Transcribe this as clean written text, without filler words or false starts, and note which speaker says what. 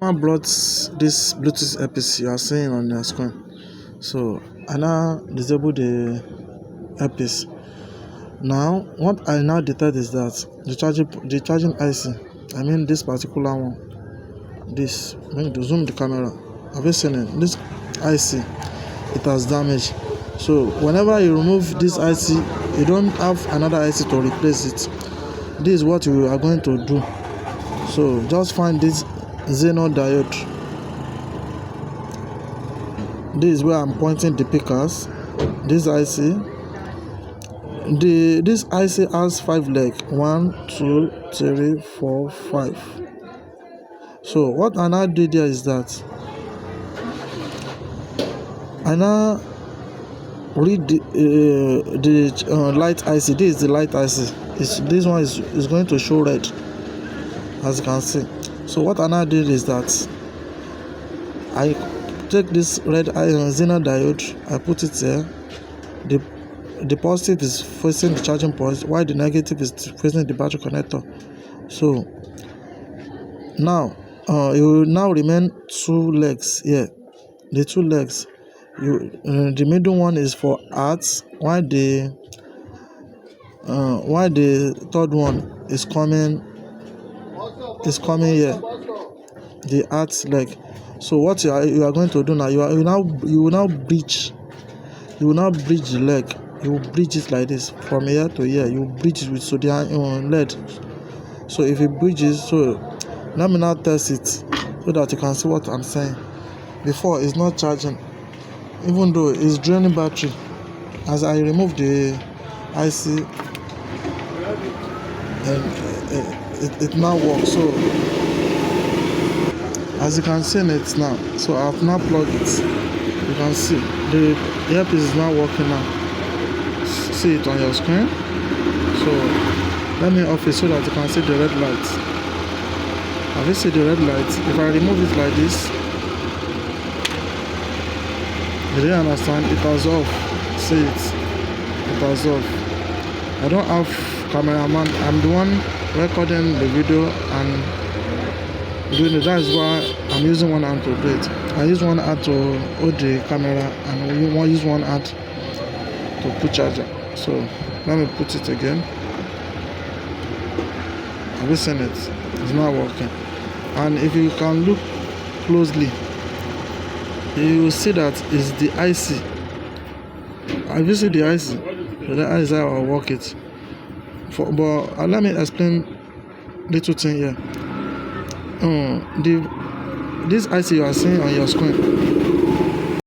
Speaker 1: I brought this Bluetooth earpiece you are seeing on your screen. So I now disable the earpiece. Now what I now detect is that the charging IC, I mean this particular one, this, let me zoom the camera. Have you seen it? This IC, it has damaged. So whenever you remove this IC, you don't have another IC to replace it. This is what we are going to do. So just find this Xenon diode. This is where I'm pointing the pickers. This IC. This IC has 5 legs. 1, 2, 3, 4, 5. So what I now do there is that I now read the light IC. This is the light IC. This one is going to show red, as you can see. So what I now did is that I take this red Xenon diode, I put it here. The positive is facing the charging port, while the negative is facing the battery connector. So now it will now remain 2 legs here. The 2 legs, the middle one is for arts, while the third one is coming here, the arts leg. So what you are going to do now, you will now bridge the leg. You will bridge it like this from here to here. You will bridge it with sodium lead. So if it bridges, so let me now test it so that you can see what I'm saying. Before, it's not charging, even though it's draining battery. As I remove the IC, and it now works. So as you can see in it now, so I've now plugged it. You can see the earpiece is now working now. See it on your screen. So let me off it so that you can see the red light. Have you seen the red light? If I remove it like this, you didn't understand, it was off. See it, it was off. I don't have cameraman, I'm the one recording the video and doing it. That is why I'm using one hand to do it. I use one hand to hold the camera and we use one hand to put charger. So let me put it again. Have you seen it? It's not working. And if you can look closely, you will see that it's the IC. Have you seen the IC? So that is how I will work it. But let me explain little thing here. This IC you are seeing on your screen,